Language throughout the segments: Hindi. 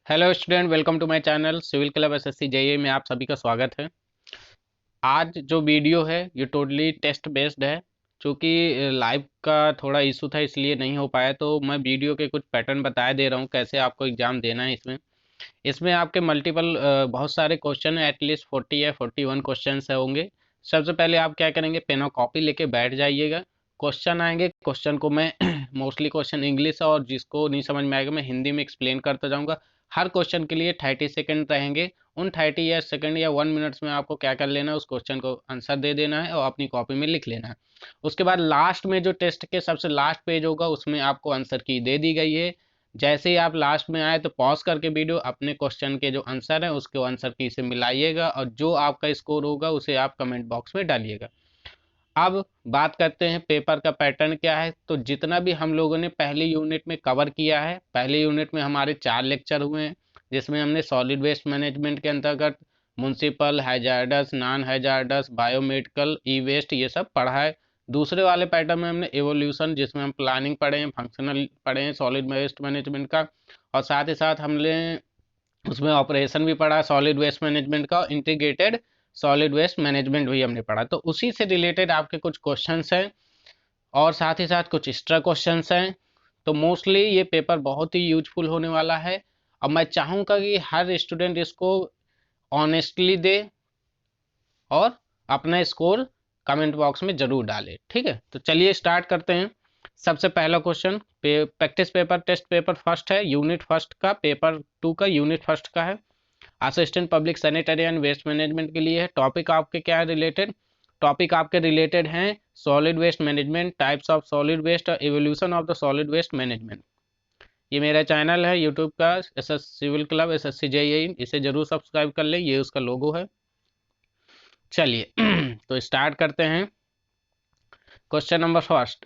Hello student, welcome to my channel civil club SSC JEE में आप सभी का स्वागत है। आज जो वीडियो है ये टोटली टेस्ट बेस्ड है। चूँकि लाइव का थोड़ा इशू था इसलिए नहीं हो पाया, तो मैं वीडियो के कुछ पैटर्न बताया दे रहा हूँ कैसे आपको एग्ज़ाम देना है। इसमें इसमें आपके मल्टीपल बहुत सारे क्वेश्चन है, एटलीस्ट 40 या 41 क्वेश्चन होंगे। सबसे पहले आप क्या करेंगे, पेन और कॉपी लेके बैठ जाइएगा। क्वेश्चन आएंगे, क्वेश्चन को मैं मोस्टली क्वेश्चन इंग्लिश और जिसको नहीं समझ में आएगा मैं हिंदी में एक्सप्लेन करता जाऊंगा। हर क्वेश्चन के लिए 30 सेकंड रहेंगे। उन 30 या सेकंड या 1 मिनट्स में आपको क्या कर लेना है, उस क्वेश्चन को आंसर दे देना है और अपनी कॉपी में लिख लेना है। उसके बाद लास्ट में जो टेस्ट के सबसे लास्ट पेज होगा उसमें आपको आंसर की दे दी गई है। जैसे ही आप लास्ट में आए तो पॉज करके वीडियो अपने क्वेश्चन के जो आंसर है उसके आंसर की से मिलाइएगा और जो आपका स्कोर होगा उसे आप कमेंट बॉक्स में डालिएगा। अब बात करते हैं पेपर का पैटर्न क्या है। तो जितना भी हम लोगों ने पहली यूनिट में कवर किया है, पहली यूनिट में हमारे 4 लेक्चर हुए हैं, जिसमें हमने सॉलिड वेस्ट मैनेजमेंट के अंतर्गत municipal, hazardous, non hazardous, biomedical, e waste ये सब पढ़ा है। दूसरे वाले पैटर्न में हमने एवोल्यूशन, जिसमें हम प्लानिंग पढ़े हैं, फंक्शनल पढ़े हैं सॉलिड वेस्ट मैनेजमेंट का, और साथ ही साथ हमने उसमें ऑपरेशन भी पढ़ा सॉलिड वेस्ट मैनेजमेंट का, इंटीग्रेटेड सॉलिड वेस्ट मैनेजमेंट भी हमने पढ़ा। तो उसी से रिलेटेड आपके कुछ क्वेश्चंस हैं और साथ ही साथ कुछ एक्स्ट्रा क्वेश्चंस हैं। तो मोस्टली ये पेपर बहुत ही यूजफुल होने वाला है। अब मैं चाहूँगा कि हर स्टूडेंट इसको ऑनेस्टली दे और अपना स्कोर कमेंट बॉक्स में जरूर डाले। ठीक है, तो चलिए स्टार्ट करते हैं। सबसे पहला question practice paper test paper first है, यूनिट फर्स्ट का, पेपर 2 का यूनिट फर्स्ट का है। Assistant public sanitary and waste management के लिए है। टॉपिक आपके क्या है रिलेटेड, टॉपिक आपके रिलेटेड हैं solid waste management, types of solid waste और evolution of the solid waste management. ये मेरा चैनल है यूट्यूब का, SS civil club SSC JEE, इसे जरूर सब्सक्राइब कर ले, ये उसका लोगो है। चलिए तो स्टार्ट करते हैं। क्वेश्चन नंबर फर्स्ट,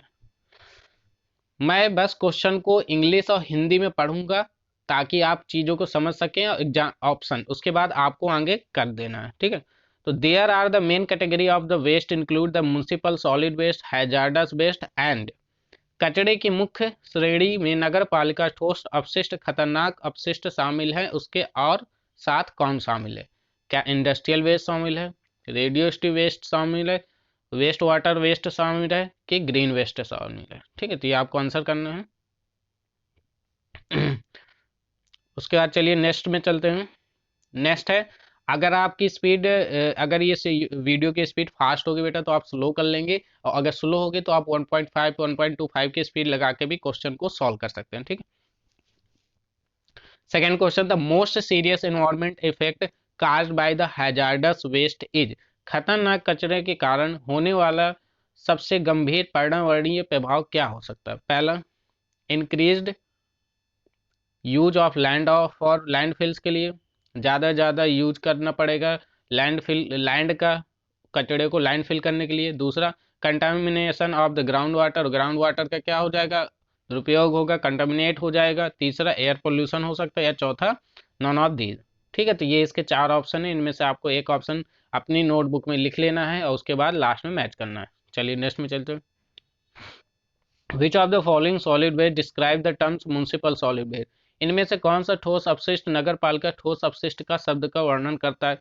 मैं बस क्वेश्चन को इंग्लिश और हिंदी में पढ़ूंगा ताकि आप चीज़ों को समझ सकें, और एग्जाम ऑप्शन उसके बाद आपको आगे कर देना है। ठीक है, तो there are the main category of the waste include the municipal solid waste, hazardous waste and. कचरे की मुख्य श्रेणी में नगर पालिका ठोस अपशिष्ट, खतरनाक अपशिष्ट शामिल है, उसके और साथ कौन शामिल है? क्या इंडस्ट्रियल वेस्ट शामिल है, रेडियो एक्टिव वेस्ट शामिल है, वेस्ट वाटर वेस्ट शामिल है, कि ग्रीन वेस्ट शामिल है? ठीक है, तो ये आपको आंसर करना है। उसके बाद चलिए नेक्स्ट में चलते हैं। नेक्स्ट है, अगर आपकी स्पीड अगर ये वीडियो की स्पीड फास्ट होगी बेटा तो आप स्लो कर लेंगे, और अगर स्लो होगी तो आप 1.5 1.25 की स्पीड लगा के भी क्वेश्चन को सॉल्व कर सकते हैं। ठीक है, second question, the most serious environment effect caused by the hazardous waste is. खतरनाक कचरे के कारण होने वाला सबसे गंभीर पर्यावरणीय प्रभाव क्या हो सकता है? पहला, increased use of land of for landfills के लिए, ज़्यादा ज़्यादा यूज करना पड़ेगा लैंड का कचड़े को लैंडफिल करने के लिए। दूसरा, contamination of the ground water, ground water का क्या हो जाएगा, दुरुपयोग होगा, कंटामिनेट हो जाएगा। तीसरा, एयर पोल्यूशन हो सकता है, या चौथा, नॉन ऑफ दीज। ठीक है, तो ये इसके 4 ऑप्शन है, इनमें से आपको एक ऑप्शन अपनी नोटबुक में लिख लेना है और उसके बाद लास्ट में मैच करना है। चलिए नेक्स्ट में चलते हैं। Which of the following solid waste describe the terms municipal solid waste. इनमें से कौन सा ठोस अपशिष्ट नगर पालिका ठोस अपशिष्ट का शब्द का वर्णन करता है?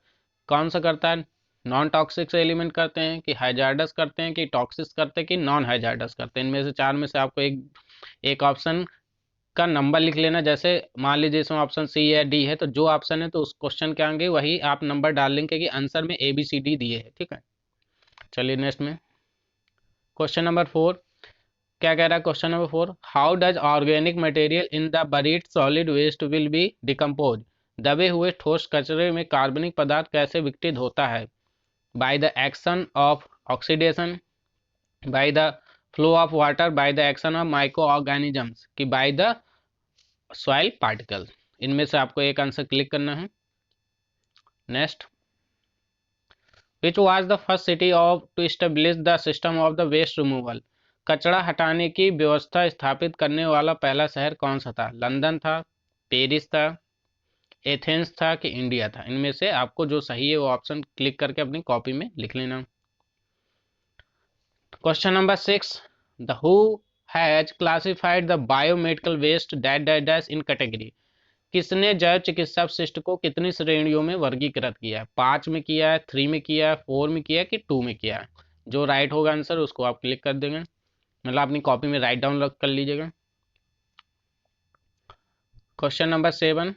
कौन सा करता है? नॉन टॉक्सिक से एलिमेंट करते हैं, कि हैजार्डस करते हैं, कि टॉक्सिक करते हैं, कि नॉन हैजार्डस करते हैं? इनमें से चार में से आपको एक एक ऑप्शन का नंबर लिख लेना। जैसे मान लीजिए इसमें ऑप्शन सी या डी है, तो जो ऑप्शन है तो उस क्वेश्चन के आगे वही आप नंबर डाल लेंगे कि आंसर में ए बी सी डी दिए है। ठीक है, चलिए नेक्स्ट में क्वेश्चन नंबर 4, क्या कह रहा है question number 4, how does organic material in the buried solid waste will be decompose. दबे हुए ठोस कचरे में कार्बनिक पदार्थ कैसे विघटित होता है? By the action of oxidation, by the flow of water, by the action of micro organisms, कि बाय द सॉइल पार्टिकल। इनमें से आपको एक आंसर क्लिक करना है। Next, which was the first city of to establish the system of the waste removal. कचरा हटाने की व्यवस्था स्थापित करने वाला पहला शहर कौन सा था? लंदन था, पेरिस था, एथेंस था, कि इंडिया था? इनमें से आपको जो सही है वो ऑप्शन क्लिक करके अपनी कॉपी में लिख लेना। Question number 6, the who has classified the biomedical waste dash dash dash in category. किसने जैव चिकित्सा अपशिष्ट को कितनी श्रेणियों में वर्गीकृत किया है? 5 में किया है, 3 में किया है, 4 में किया है कि 2 में किया है? जो राइट होगा आंसर उसको आप क्लिक कर देंगे, मतलब अपनी कॉपी में राइट डाउन कर लीजिएगा। क्वेश्चन नंबर 7,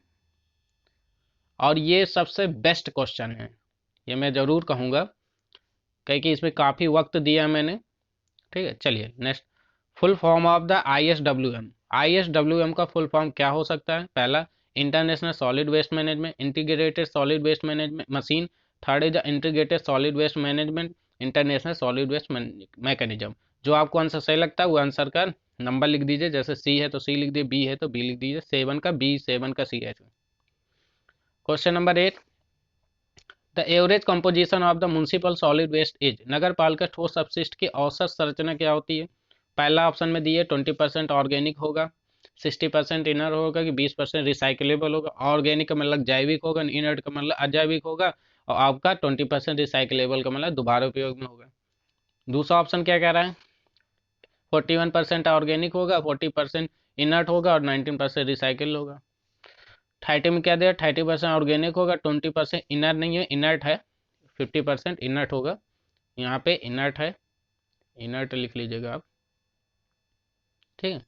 और ये सबसे बेस्ट क्वेश्चन है, ये मैं जरूर कहूँगा क्योंकि इसमें काफ़ी वक्त दिया मैंने। ठीक है, चलिए next. Full form of the ISWM। ISWM का फुल फॉर्म क्या हो सकता है? पहला, international solid waste management integrated solid waste management machine. Third is the integrated solid waste management international solid waste mechanism. जो आपको आंसर सही लगता है वो आंसर का नंबर लिख दीजिए, जैसे सी है तो सी लिख दीजिए, बी है तो बी लिख दीजिए, 7 का बी, 7 का सी है। Question number 8, the average composition of the municipal solid waste is. नगर पालिका ठोस अपशिष्ट की औसत संरचना क्या होती है? पहला ऑप्शन में दिए 20% ऑर्गेनिक होगा, 60% इनर होगा कि 20% रिसाइकलेबल होगा। ऑर्गेनिक का मतलब जैविक होगा, इनर्ट का मतलब अजैविक होगा, और आपका 20% रिसाइकलेबल का मतलब दोबारा उपयोग में होगा। दूसरा ऑप्शन क्या कह रहा है? 41% ऑर्गेनिक होगा, 40% इनर्ट होगा और 19% रिसाइकिल होगा। 30 में क्या दिया? 30% ऑर्गेनिक होगा, 20% इनर नहीं है, इनर्ट है, 50% इनर्ट होगा। यहाँ पे इनर्ट है, इनर्ट लिख लीजिएगा आप, ठीक है,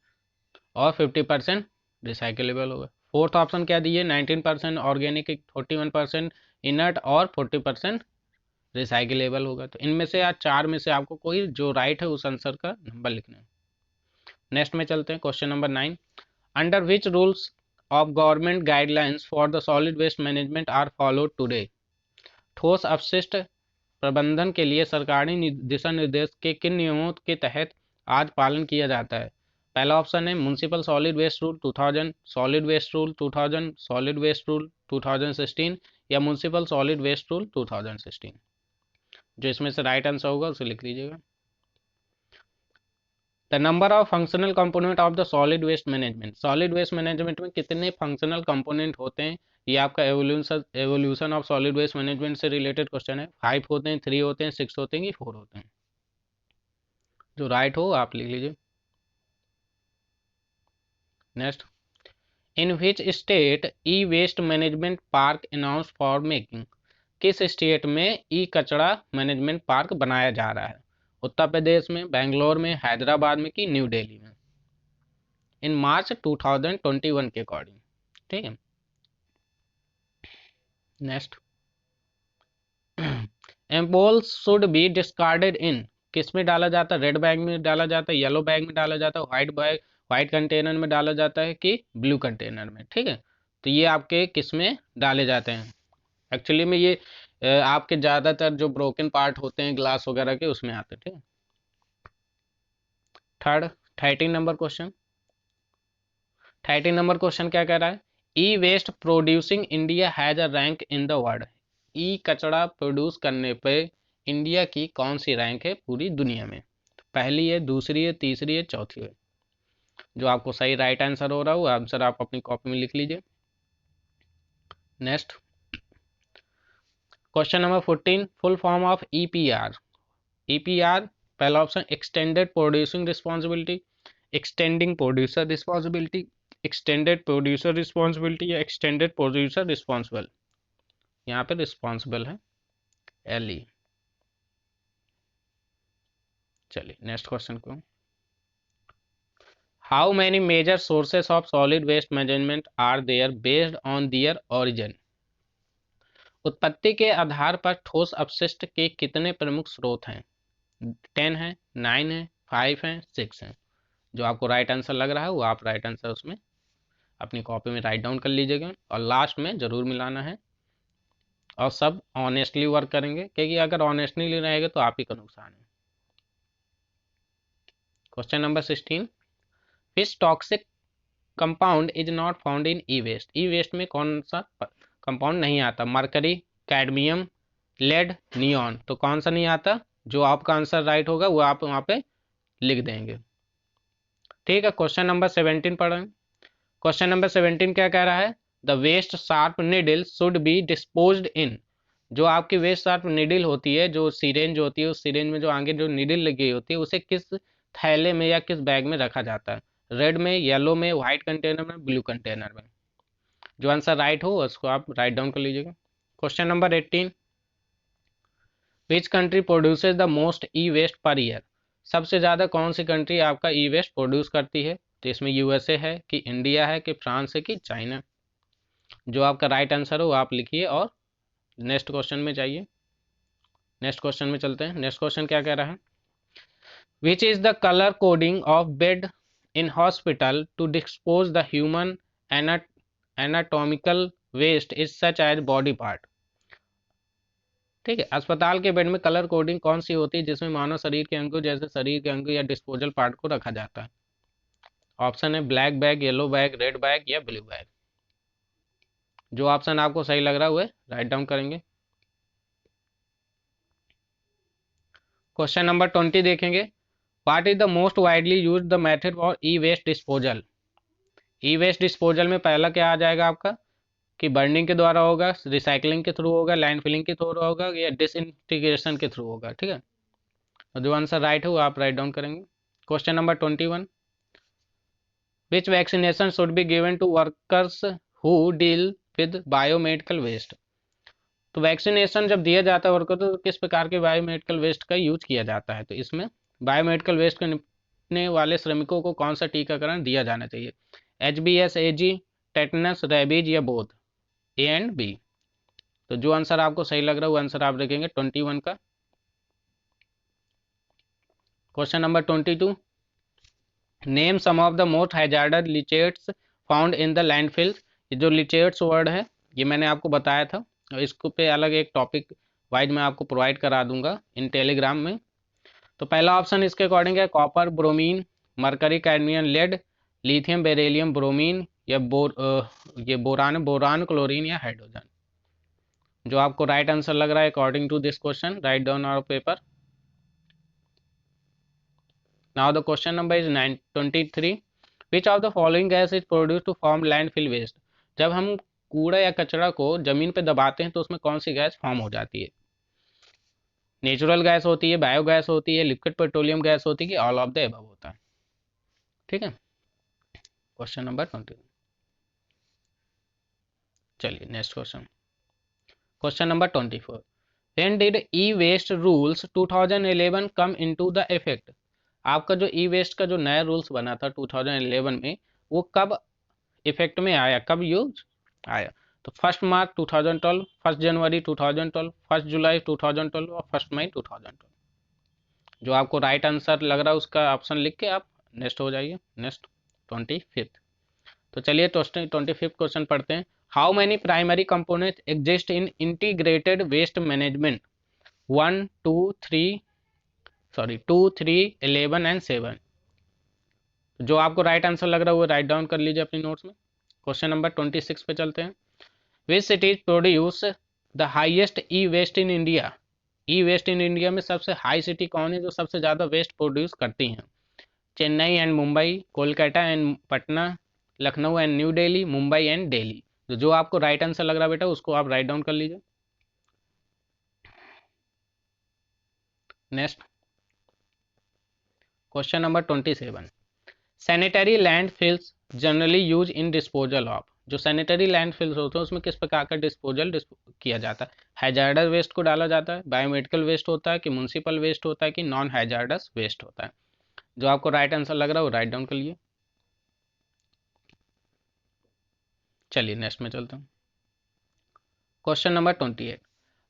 और 50% रिसाइकलेबल होगा। फोर्थ ऑप्शन क्या दिए? 19% ऑर्गेनिक, 41% इनर्ट और 40% रिसाइकलेबल होगा। तो इनमें से आज 4 में से आपको कोई जो राइट है उस आंसर का नंबर लिखना है। नेक्स्ट में चलते हैं, question number 9, under which rules of government guidelines for the solid waste management are followed today. ठोस अपशिष्ट प्रबंधन के लिए सरकारी दिशा निर्देश के किन नियमों के तहत आज पालन किया जाता है? पहला ऑप्शन है municipal solid waste rule 2000, solid waste rule 2000, solid waste rule 2016 या म्युनिसिपल सॉलिड वेस्ट रूल 2016। जो इसमें से राइट आंसर होगा उसे लिख लीजिएगा। The number of functional component of the solid waste management. Solid waste management में कितने फंक्शनल कंपोनेंट होते हैं? ये आपका evolution of solid waste management से रिलेटेड क्वेश्चन है। 5 होते हैं, 3 होते हैं, 6 होते हैं कि 4 होते हैं? जो राइट हो आप लिख लीजिए। Next, in which state e waste management park announce for making. किस स्टेट में ई कचरा मैनेजमेंट पार्क बनाया जा रहा है? उत्तर प्रदेश में, बेंगलोर में, हैदराबाद में कि न्यू दिल्ली में? इन मार्च 2021 के अकॉर्डिंग, ठीक है। नेक्स्ट, एम्पोल्स शुड बी डिस्कार्डेड इन। किस में डाला जाता है? रेड बैग में डाला जाता है, येलो बैग में डाला जाता है, व्हाइट बैग, व्हाइट कंटेनर में डाला जाता है कि ब्लू कंटेनर में? ठीक है, तो ये आपके किस में डाले जाते हैं? एक्चुअली में ये आपके ज़्यादातर जो ब्रोकन पार्ट होते हैं ग्लास वगैरह के उसमें आते हैं, ठीक है। Third, 13 number question. 13 number question क्या कह रहा है? E waste producing India has a rank in the world. E कचरा प्रोड्यूस करने पे इंडिया की कौन सी रैंक है पूरी दुनिया में? पहली है, दूसरी है, तीसरी है, चौथी है? जो आपको सही राइट आंसर हो रहा है वो आंसर आप अपनी कॉपी में लिख लीजिए। Next, question number 14, full form of EPR। EPR, पहला option extended producing responsibility, extending producer responsibility, extended producer responsibility या एक्सटेंडेड प्रोड्यूसर रिस्पॉन्सिबल। यहाँ पे रिस्पॉन्सिबल है LE। चलिए नेक्स्ट क्वेश्चन को, how many major sources of solid waste management are there based on their origin. उत्पत्ति के आधार पर ठोस अपशिष्ट के कितने प्रमुख स्रोत हैं? 10 है, 9 है, 5 है, 6 है? जो आपको राइट आंसर लग रहा है वो आप राइट आंसर उसमें अपनी कॉपी में राइट डाउन कर लीजिएगा और लास्ट में जरूर मिलाना है, और सब ऑनेस्टली वर्क करेंगे क्योंकि अगर ऑनेस्टली रहेगा तो आप ही का नुकसान है। Question number 16, which toxic compound is not found in e waste. E waste में कौन सा कंपाउंड नहीं आता? Mercury, cadmium, lead, neon. तो कौन सा नहीं आता? जो आपका आंसर राइट होगा वो आप वहाँ पे लिख देंगे, ठीक है। क्वेश्चन नंबर 17 पढ़ें। क्वेश्चन नंबर 17 क्या कह रहा है? The waste sharp needle should be disposed in. जो आपकी वेस्ट शार्प निडल होती है, जो सिरेंज होती है, उस सिरेंज में जो आगे जो निडल लगी होती है उसे किस थैले में या किस बैग में रखा जाता है? रेड में, येलो में, व्हाइट कंटेनर में, ब्लू कंटेनर में? जो आंसर राइट हो उसको आप राइट डाउन कर लीजिएगा। Question number 18, which country produces the most e waste per year? सबसे ज़्यादा कौन सी कंट्री आपका ई वेस्ट प्रोड्यूस करती है? तो इसमें यूएसए है कि इंडिया है कि फ्रांस है कि चाइना? जो आपका राइट आंसर हो आप लिखिए और नेक्स्ट क्वेश्चन में जाइए। नेक्स्ट क्वेश्चन में चलते हैं। नेक्स्ट क्वेश्चन क्या कह रहा है? Which is the colour coding of bed in hospital to dispose the human anatomical waste is such as body part? ठीक है, अस्पताल के बेड में कलर कोडिंग कौन सी होती है जिसमें मानव शरीर के अंगों जैसे शरीर के अंग या डिस्पोजल पार्ट को रखा जाता है? ऑप्शन है black bag, yellow bag, red bag या ब्लू बैग। जो ऑप्शन आपको सही लग रहा है वह राइट डाउन करेंगे। क्वेश्चन नंबर 20 देखेंगे। What is the most widely used the method for e waste disposal? E waste disposal में पहला क्या आ जाएगा आपका कि बर्निंग के द्वारा होगा, रिसाइकलिंग के थ्रू होगा, लैंड फिलिंग के थ्रू होगा या डिसइंटीग्रेशन के थ्रू होगा। ठीक है, तो जो आंसर राइट हो आप राइट डाउन करेंगे। Question number 21, which vaccination should be given to workers who deal with biomedical waste? तो वैक्सीनेशन जब दिया जाता है वर्कर तो किस प्रकार के बायोमेडिकल वेस्ट का यूज किया जाता है? तो इसमें बायोमेडिकल वेस्ट को निपटने वाले श्रमिकों को कौन सा टीकाकरण दिया जाना चाहिए? HBS, AG, टेटनस, रेबीज या बोथ? A and B. तो जो आंसर आपको सही लग रहा है वो आंसर आप रखेंगे 21 का। Question number 22, name some of the most hazardous leachates found in the landfill. ये जो लिचेट्स वर्ड है ये मैंने आपको बताया था और इसको पे अलग एक टॉपिक वाइज मैं आपको प्रोवाइड करा दूंगा इन टेलीग्राम में। तो पहला ऑप्शन इसके अकॉर्डिंग है copper, bromine, mercury, cadmium, lead, lithium, beryllium, bromine या ये बोरान, क्लोरीन या हाइड्रोजन। जो आपको राइट आंसर लग रहा है according to this question write down our paper. Now the question number is 23, which of the following gas is produced to form landfill waste? जब हम कूड़ा या कचरा को जमीन पे दबाते हैं तो उसमें कौन सी गैस फॉर्म हो जाती है? नेचुरल गैस होती है, बायोगैस होती है, लिक्विड पेट्रोलियम गैस होती है कि ऑल ऑफ द अबव होता है? ठीक है, क्वेश्चन नंबर 20। चलिए next question. Question number 24, when did e-waste rules 2011 come into the effect? आपका जो ई वेस्ट का जो नया रूल्स बना था 2011 में वो कब इफेक्ट में आया, कब यूज आया? तो 1 मार्च 2012, 1 जनवरी 2012, 1 जुलाई 2012 और 1 मई 2012। जो आपको राइट आंसर लग रहा है उसका ऑप्शन लिख के आप नेक्स्ट हो जाइए। नेक्स्ट 25। तो चलिए 25 क्वेश्चन पढ़ते हैं। How many primary component exist in integrated waste management? 1, 2, 3, 11 and 7। जो आपको राइट आंसर लग रहा है वो राइट डाउन कर लीजिए अपनी नोट्स में। क्वेश्चन नंबर 26 पे चलते हैं। Which cities produce the highest e waste in India? E waste in India में सबसे हाई सिटी कौन है जो सबसे ज़्यादा वेस्ट प्रोड्यूस करती हैं? Chennai and Mumbai, Kolkata and Patna, Lucknow and new Delhi, Mumbai and Delhi. तो जो आपको राइट आंसर लग रहा है बेटा उसको आप राइट डाउन कर लीजिए। Next question number 27, sanitary landfills generally use in disposal of? जो सैनिटरी लैंडफिल्स होते हैं उसमें किस प्रकार का डिस्पोजल किया जाता है? हैजार्डस वेस्ट को डाला जाता है, बायोमेडिकल वेस्ट होता है कि म्युनिसिपल वेस्ट होता है कि नॉन हैजार्डस वेस्ट होता है? जो आपको राइट आंसर लग रहा है वो राइट डाउन कर लिए। चलिए नेक्स्ट में चलते हैं। Question number 28,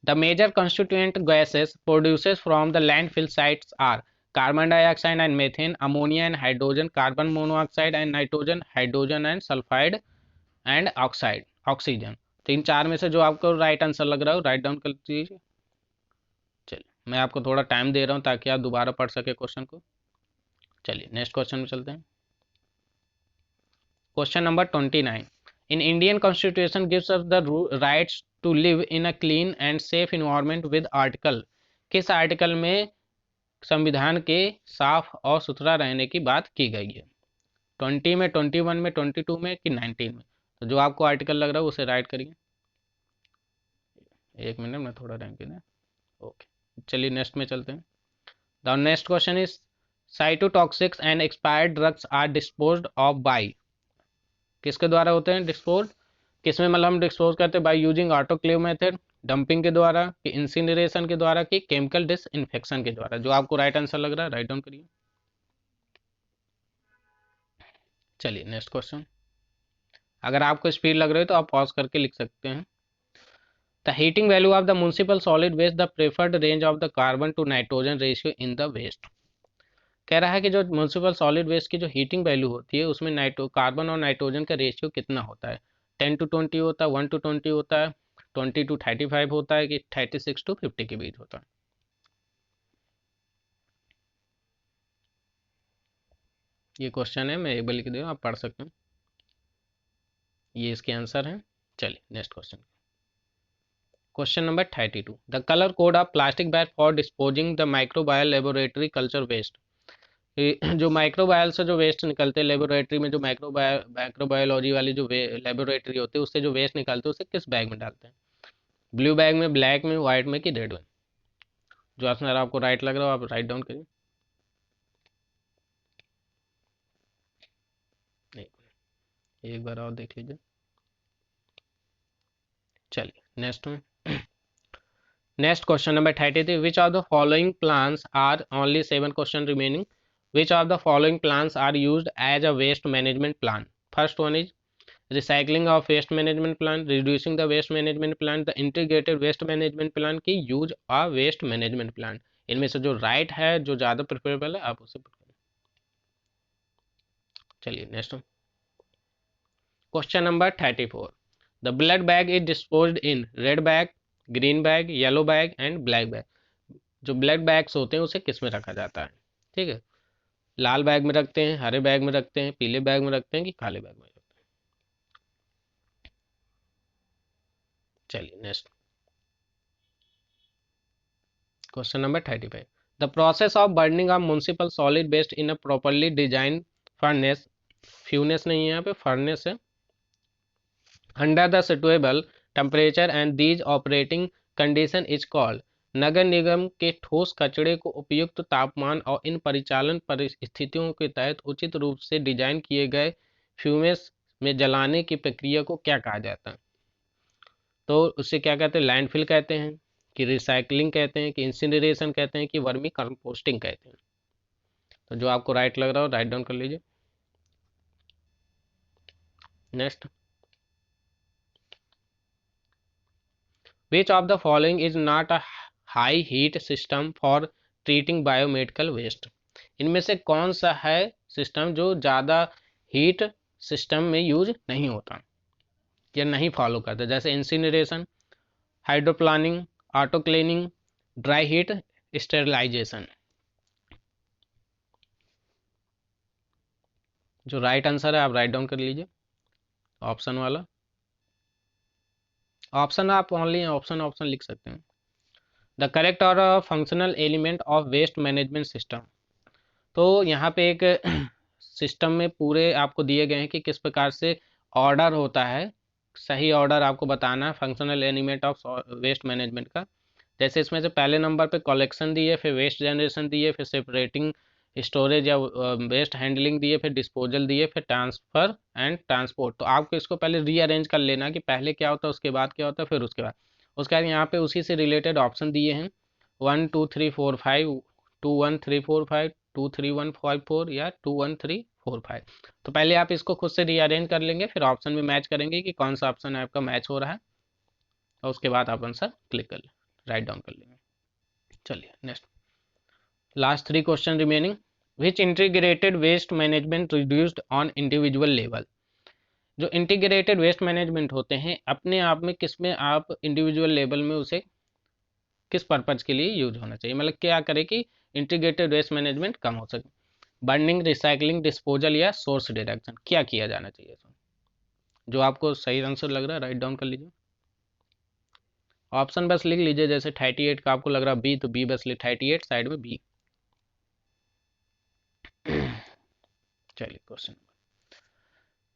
the major constituent gases produces from the landfill sites are carbon dioxide and methane, ammonia and hydrogen, carbon monoxide and nitrogen, hydrogen and sulphide and oxide oxygen. तो इन चार में से जो आपको राइट आंसर लग रहा है राइट डाउन कर दीजिए। चलिए मैं आपको थोड़ा टाइम दे रहा हूँ ताकि आप दोबारा पढ़ सके क्वेश्चन को। चलिए नेक्स्ट क्वेश्चन में चलते हैं। Question number 29, in Indian constitution gives us the rights to live in a clean and safe environment with article? किस आर्टिकल में संविधान के साफ और सुथरा रहने की बात की गई है? 20 में, 21 में, 22 में कि 19 में? तो जो आपको आर्टिकल लग रहा है उसे राइट करिए। एक मिनट में थोड़ा रैंक देना। ओके चलिए नेक्स्ट में चलते हैं। The next question is cytotoxics and expired drugs are disposed of by? किसके द्वारा होते हैं डिस्पोज? किस में मतलब हम डिस्पोज करते हैं? By using autoclave method, dumping के द्वारा, कि इंसिनरेशन के द्वारा, कि केमिकल डिसइंफेक्शन के द्वारा। जो आपको राइट आंसर लग रहा है राइट डाउन करिए। चलिए नेक्स्ट क्वेश्चन। अगर आपको स्पीड लग रही है तो आप पॉज करके लिख सकते हैं। The heating value of the municipal solid waste, the preferred range of the carbon to nitrogen ratio in the waste. कह रहा है कि जो म्युनिसिपल सॉलिड वेस्ट की जो हीटिंग वैल्यू होती है उसमें कार्बन और नाइट्रोजन का रेशियो कितना होता है? 10:20 होता है, 1:20 होता है, 20:35 होता है, कि 36:50 के बीच होता है? ये क्वेश्चन है, मैं एक बार लिख दे, आप पढ़ सकते हैं। ये इसके आंसर है। चलिए next question. Question number 32। The colour code of plastic bag for disposing the microbial laboratory culture waste. जो माइक्रोबायल से जो वेस्ट निकलते हैं लेबोरेटरी में, जो माइक्रोबायोलॉजी वाली जो लेबोरेटरी होती है उससे जो वेस्ट निकलते हैं उसे किस बैग में डालते हैं? ब्लू बैग में, ब्लैक में, व्हाइट में, कि रेड में? जो आंसर आपको राइट लग रहा हो आप राइट डाउन करिए। एक बार और देख लीजिए। चलिए नेक्स्ट में। Next question number 33। Which of the following plans are only 7 question remaining. Which of the following plans are used as a waste management plan? First one is recycling of waste management plan, reducing the waste management plan, the integrated waste management plan, की use a waste management plan। इनमें से जो राइट है, जो ज़्यादा प्रिफरेबल है, आप उसे पिक करें। चलिए next question number 34। The blood bag is disposed in red bag, green bag, yellow bag and black bag. जो ब्लड बैग्स होते हैं उसे किस में रखा जाता है? ठीक है, लाल बैग में रखते हैं, हरे बैग में रखते हैं, पीले बैग में रखते हैं, कि काले बैग में? चलिए next question number 35। The process of burning of municipal solid waste in a properly design furnace, फ्यूनेस नहीं है यहाँ पे, फर्नेस है, under the suitable temperature and these operating condition is called. नगर निगम के ठोस कचरे को उपयुक्त तापमान और इन परिचालन परिस्थितियों के तहत उचित रूप से डिजाइन किए गए फ्यूमेस में जलाने की प्रक्रिया को क्या कहा जाता है? तो उससे क्या कहते हैं? लैंडफिल कहते हैं, कि रिसाइकलिंग कहते हैं, कि इंसिनरेशन कहते हैं, कि वर्मी कंपोस्टिंग कहते हैं? तो जो आपको राइट लग रहा हो राइट डाउन कर लीजिए। Next. Which of the following is not a high heat system for treating biomedical waste? इनमें से कौन सा है सिस्टम जो ज़्यादा हीट सिस्टम में यूज नहीं होता या नहीं फॉलो करता? जैसे incineration, hydroplaning, auto cleaning, dry heat sterilization. जो राइट आंसर है आप राइट डाउन कर लीजिए, ऑप्शन वाला। ऑप्शन आप ओनली ऑप्शन ऑप्शन लिख सकते हैं। द करेक्ट और functional element of waste management system. तो यहाँ पे एक सिस्टम में पूरे आपको दिए गए हैं कि किस प्रकार से ऑर्डर होता है, सही ऑर्डर आपको बताना है functional element of waste management का। जैसे इसमें से पहले नंबर पे कलेक्शन दिए, फिर वेस्ट जनरेशन दिए, फिर सेपरेटिंग स्टोरेज या वेस्ट हैंडलिंग दिए, फिर डिस्पोजल दिए, फिर ट्रांसफ़र एंड ट्रांसपोर्ट। तो आपको इसको पहले रीअरेंज कर लेना कि पहले क्या होता है, उसके बाद क्या होता है, फिर उसके बाद यहाँ पे उसी से रिलेटेड ऑप्शन दिए हैं 1 2 3 4 5, 2 1 3 4 5, 2 3 1 5 4 या 2 1 3 4 5। तो पहले आप इसको खुद से रीअरेंज कर लेंगे, फिर ऑप्शन में मैच करेंगे कि कौन सा ऑप्शन आपका मैच हो रहा है, और उसके बाद आप आंसर क्लिक कर लें, राइट डाउन कर लेंगे। चलिए next, last 3 question remaining. Which integrated waste management reduced on individual level. जो इंटीग्रेटेड वेस्ट मैनेजमेंट होते हैं अपने आप में किस में आप इंडिविजुअल लेवल में उसे किस पर्पज के लिए यूज होना चाहिए, मतलब क्या करे कि इंटीग्रेटेड वेस्ट मैनेजमेंट कम हो सके? बर्निंग, रिसाइकलिंग, डिस्पोजल या सोर्स डिडक्शन, क्या किया जाना चाहिए? जो आपको सही आंसर लग रहा है राइट डाउन कर लीजिए, ऑप्शन बस लिख लीजिए। जैसे 38 का आपको लग रहा है बी, तो बी बस लिख 38 साइड में बी। चलिए question,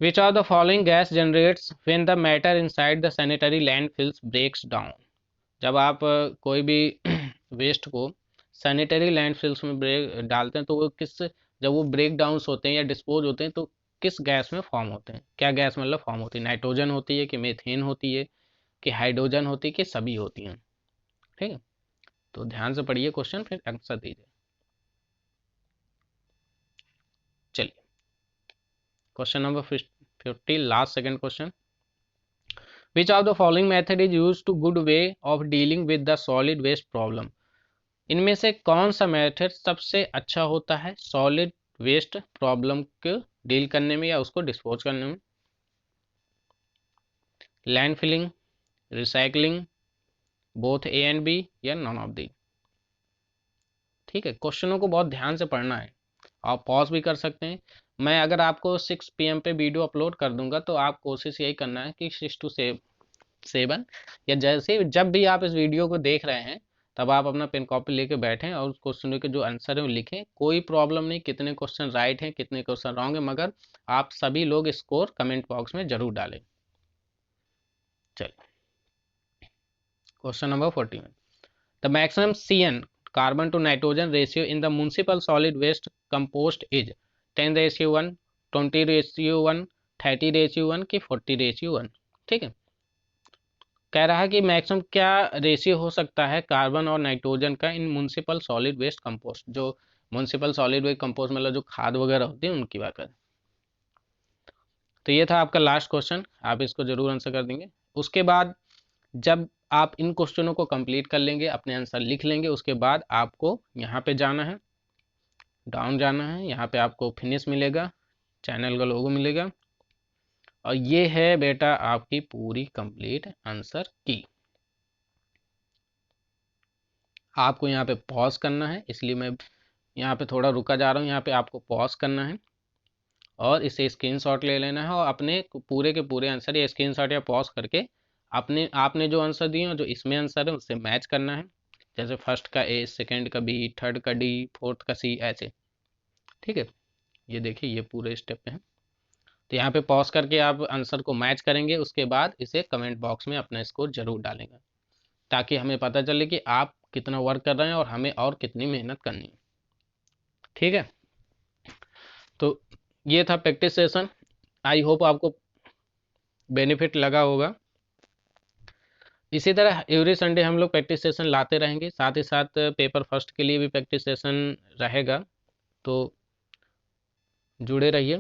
which of the following gas generates when the matter inside the sanitary landfills breaks down. जब आप कोई भी वेस्ट को सैनिटरी लैंडफिल्स में ब्रेक डालते हैं तो वो किस, जब वो ब्रेक डाउन होते हैं या डिस्पोज होते हैं तो किस गैस में फॉर्म होते हैं। क्या गैस मतलब फॉर्म होती है, नाइट्रोजन होती है कि मीथेन होती है कि हाइड्रोजन होती है कि सभी होती हैं। ठीक है, तो ध्यान से पढ़िए क्वेश्चन, फिर आंसर दीजिए। चलिए question number 50, last second question. Which of the following method is use to good way of dealing with the solid waste problem. इनमें से कौन सा मेथड सबसे अच्छा होता है सॉलिड वेस्ट प्रॉब्लम को डील करने में या उसको डिस्पोज करने में। Land filling, recycling, both A and B, या नॉन ऑफ दी। ठीक है, क्वेश्चनों को बहुत ध्यान से पढ़ना है। आप पॉज भी कर सकते हैं। मैं अगर आपको 6 PM पे वीडियो अपलोड कर दूंगा तो आप कोशिश यही करना है कि 6 to 7 या जैसे जब भी आप इस वीडियो को देख रहे हैं तब आप अपना पेन कॉपी लेके बैठें और उस क्वेश्चन के जो आंसर है वो लिखें। कोई प्रॉब्लम नहीं, कितने क्वेश्चन राइट हैं कितने क्वेश्चन रॉन्ग है, मगर आप सभी लोग स्कोर कमेंट बॉक्स में जरूर डालें। चलिए question number 41, the maximum CN carbon to nitrogen ratio in the municipal solid waste compost is 10:1, 20:1, 30:1 कि 40:1। ठीक है, कह रहा है कि मैक्सिमम क्या रेशियो हो सकता है कार्बन और नाइट्रोजन का इन म्यूनिसिपल सॉलिड वेस्ट कंपोस्ट। जो म्यूनिसिपल सॉलिड वेस्ट कंपोस्ट मतलब जो खाद वगैरह होती है उनकी बात करें। तो ये था आपका लास्ट क्वेश्चन, आप इसको जरूर आंसर कर देंगे। उसके बाद जब आप इन क्वेश्चनों को कंप्लीट कर लेंगे, अपने आंसर लिख लेंगे, उसके बाद आपको यहाँ पे जाना है, डाउन जाना है, यहाँ पे आपको फिनिश मिलेगा, चैनल का लोगो मिलेगा, और ये है बेटा आपकी पूरी कंप्लीट आंसर की। आपको यहाँ पे पॉज करना है, इसलिए मैं यहाँ पे थोड़ा रुका जा रहा हूँ। यहाँ पे आपको पॉज करना है और इसे स्क्रीनशॉट ले लेना है और अपने पूरे के पूरे आंसर या स्क्रीनशॉट या पॉज करके अपने आपने जो आंसर दिए जो इसमें आंसर है उससे मैच करना है। जैसे फर्स्ट का ए, सेकंड का बी, थर्ड का डी, फोर्थ का सी, ऐसे। ठीक है, ये देखिए ये पूरे स्टेप हैं। तो यहाँ पे पॉज करके आप आंसर को मैच करेंगे, उसके बाद इसे कमेंट बॉक्स में अपना स्कोर जरूर डालेंगे ताकि हमें पता चले कि आप कितना वर्क कर रहे हैं और हमें और कितनी मेहनत करनी है। ठीक है, तो ये था प्रैक्टिस सेशन। आई होप आपको बेनिफिट लगा होगा। इसी तरह एवरी संडे हम लोग प्रैक्टिस सेशन लाते रहेंगे, साथ ही साथ पेपर फर्स्ट के लिए भी प्रैक्टिस सेशन रहेगा, तो जुड़े रहिए।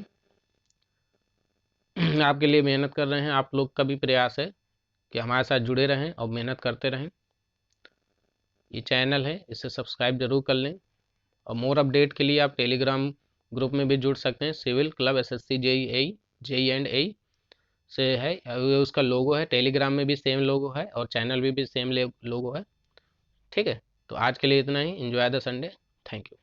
आपके लिए मेहनत कर रहे हैं, आप लोग का भी प्रयास है कि हमारे साथ जुड़े रहें और मेहनत करते रहें। ये चैनल है, इसे सब्सक्राइब जरूर कर लें, और मोर अपडेट के लिए आप टेलीग्राम ग्रुप में भी जुड़ सकते हैं। सिविल क्लब SSC JEE से है, उसका लोगो है। टेलीग्राम में भी सेम लोगो है और चैनल में भी सेम लोगो है। ठीक है, तो आज के लिए इतना ही। Enjoy the Sunday. Thank you.